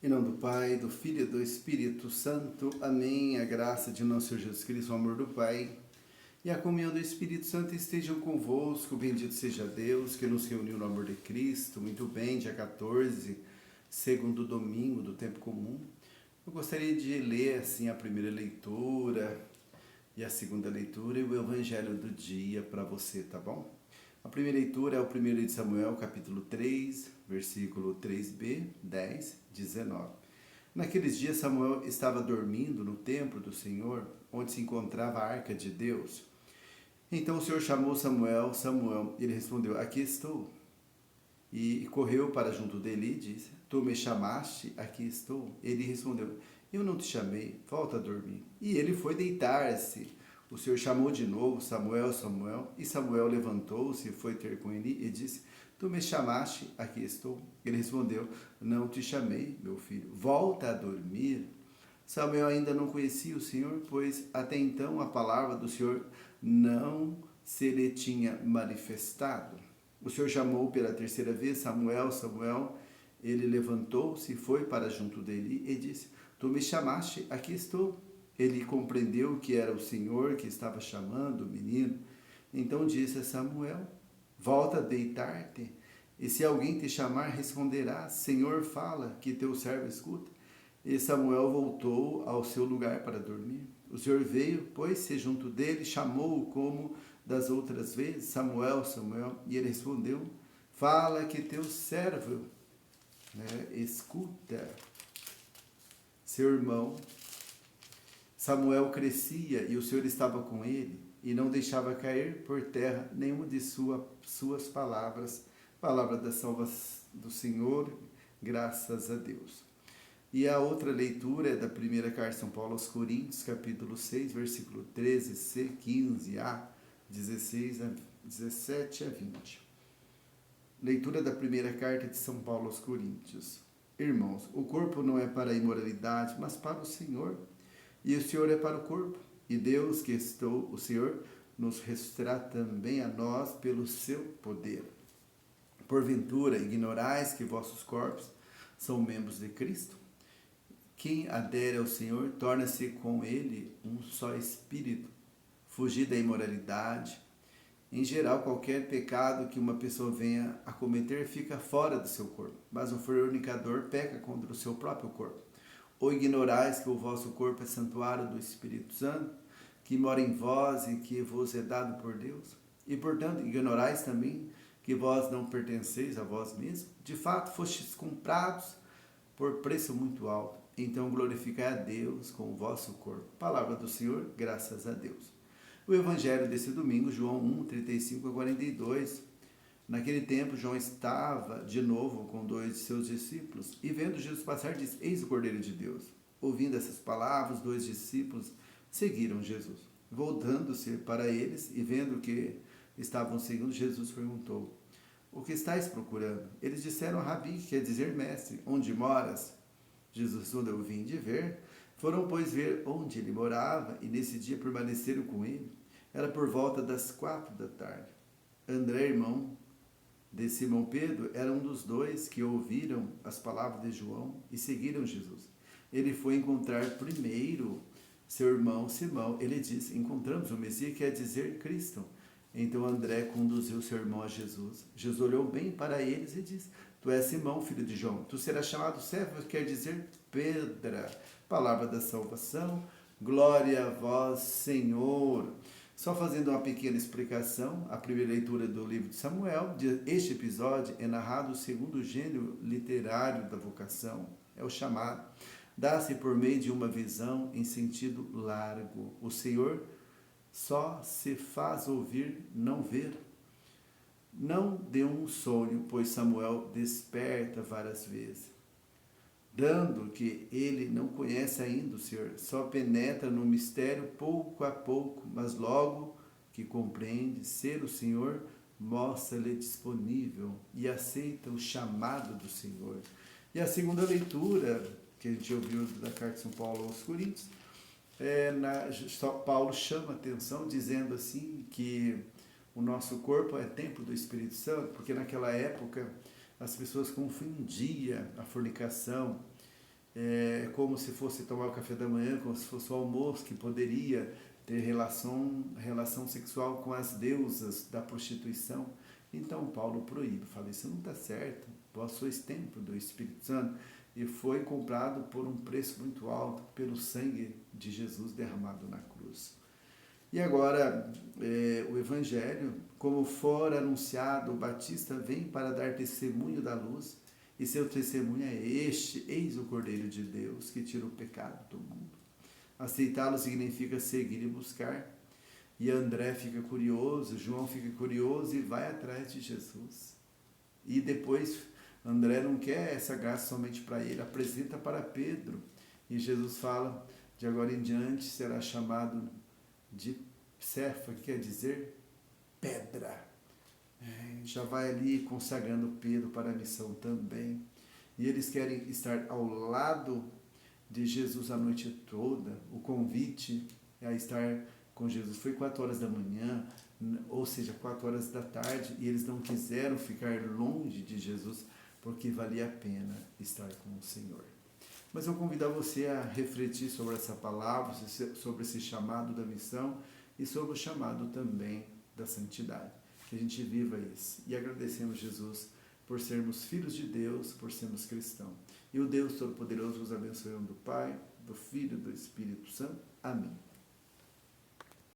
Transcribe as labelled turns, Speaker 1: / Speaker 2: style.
Speaker 1: Em nome do Pai, do Filho e do Espírito Santo. Amém. A graça de nosso Senhor Jesus Cristo, o amor do Pai e a comunhão do Espírito Santo estejam convosco. Bendito seja Deus que nos reuniu no amor de Cristo. Muito bem, dia 14, segundo domingo do tempo comum. Eu gostaria de ler assim a primeira leitura e a segunda leitura e o Evangelho do dia para você, tá bom? A primeira leitura é o 1 de Samuel, capítulo 3, versículo 3b, 10, 19. Naqueles dias Samuel estava dormindo no templo do Senhor, onde se encontrava a arca de Deus. Então o Senhor chamou Samuel, Samuel, e ele respondeu, aqui estou. E correu para junto dele e disse, tu me chamaste, aqui estou. Ele respondeu, eu não te chamei, volta a dormir. E ele foi deitar-se. O Senhor chamou de novo, Samuel, Samuel, e Samuel levantou-se e foi ter com ele e disse, tu me chamaste, aqui estou. Ele respondeu, não te chamei, meu filho, volta a dormir. Samuel ainda não conhecia o Senhor, pois até então a palavra do Senhor não se lhe tinha manifestado. O Senhor chamou pela terceira vez, Samuel, Samuel. Ele levantou-se e foi para junto dele e disse, tu me chamaste, aqui estou. Ele compreendeu que era o Senhor que estava chamando o menino. Então disse a Samuel, volta a deitar-te, e se alguém te chamar, responderás, Senhor, fala, que teu servo escuta. E Samuel voltou ao seu lugar para dormir. O Senhor veio, pôs-se junto dele, chamou-o como das outras vezes, Samuel, Samuel, e ele respondeu, fala que teu servo escuta. Seu irmão Samuel crescia e o Senhor estava com ele e não deixava cair por terra nenhuma de suas palavras. Palavra da salvação do Senhor, graças a Deus. E a outra leitura é da primeira carta de São Paulo aos Coríntios, capítulo 6, versículo 13c, 15a, 16 a 17 a 20. Leitura da primeira carta de São Paulo aos Coríntios. Irmãos, o corpo não é para a imoralidade, mas para o Senhor, e o Senhor é para o corpo. E Deus, que estou, o Senhor, nos ressuscitará também a nós pelo seu poder. Porventura, ignorais que vossos corpos são membros de Cristo? Quem adere ao Senhor, torna-se com ele um só espírito. Fugir da imoralidade. Em geral, qualquer pecado que uma pessoa venha a cometer fica fora do seu corpo, mas o fornicador peca contra o seu próprio corpo. Ou ignorais que o vosso corpo é santuário do Espírito Santo, que mora em vós e que vos é dado por Deus? E, portanto, ignorais também que vós não pertenceis a vós mesmos? De fato, fostes comprados por preço muito alto. Então, glorificai a Deus com o vosso corpo. Palavra do Senhor, graças a Deus. O Evangelho desse domingo, João 1, 35 a 42. Naquele tempo, João estava de novo com dois de seus discípulos e vendo Jesus passar, disse, eis o Cordeiro de Deus. Ouvindo essas palavras, dois discípulos seguiram Jesus. Voltando-se para eles e vendo que estavam seguindo, Jesus perguntou, o que estáis procurando? Eles disseram, Rabi, que quer dizer mestre, onde moras? Jesus respondeu, vim de ver. Foram, pois, ver onde ele morava e nesse dia permaneceram com ele. Era por volta das 4 da tarde. André, irmão de Simão Pedro, era um dos dois que ouviram as palavras de João e seguiram Jesus. Ele foi encontrar primeiro seu irmão Simão. Ele disse, encontramos o Messias, quer dizer Cristo. Então André conduziu seu irmão a Jesus. Jesus olhou bem para eles e disse, tu és Simão, filho de João, tu serás chamado Cefas, quer dizer pedra. Palavra da salvação, glória a vós, Senhor. Só fazendo uma pequena explicação, a primeira leitura do livro de Samuel, este episódio é narrado segundo o gênero literário da vocação, é o chamado. Dá-se por meio de uma visão em sentido largo. O Senhor só se faz ouvir, não ver. Não de um sonho, pois Samuel desperta várias vezes. Dando que ele não conhece ainda o Senhor, só penetra no mistério pouco a pouco, mas logo que compreende ser o Senhor, mostra-lhe disponível e aceita o chamado do Senhor. E a segunda leitura, que a gente ouviu da carta de São Paulo aos Coríntios, Paulo chama a atenção dizendo assim que o nosso corpo é templo do Espírito Santo, porque naquela época as pessoas confundiam a fornicação como se fosse tomar o café da manhã, como se fosse o almoço, que poderia ter relação sexual com as deusas da prostituição. Então Paulo proíbe, fala, isso não está certo, vós sois templo do Espírito Santo e foi comprado por um preço muito alto pelo sangue de Jesus derramado na cruz. E agora, o Evangelho, como fora anunciado, o Batista vem para dar testemunho da luz, e seu testemunho é este: eis o Cordeiro de Deus que tira o pecado do mundo. Aceitá-lo significa seguir e buscar. E André fica curioso, João fica curioso e vai atrás de Jesus. E depois André não quer essa graça somente para ele, apresenta para Pedro. E Jesus fala, de agora em diante será chamado de Cefa, que quer dizer pedra. Já vai ali consagrando Pedro para a missão também. E eles querem estar ao lado de Jesus a noite toda. O convite é a estar com Jesus. Foi 4 horas da manhã, ou seja, 4 horas da tarde, e eles não quiseram ficar longe de Jesus, porque valia a pena estar com o Senhor. Mas eu convido a você a refletir sobre essa palavra, sobre esse chamado da missão e sobre o chamado também da santidade. Que a gente viva isso. E agradecemos, Jesus, por sermos filhos de Deus, por sermos cristãos. E o Deus Todo-Poderoso nos abençoe, do Pai, do Filho e do Espírito Santo. Amém.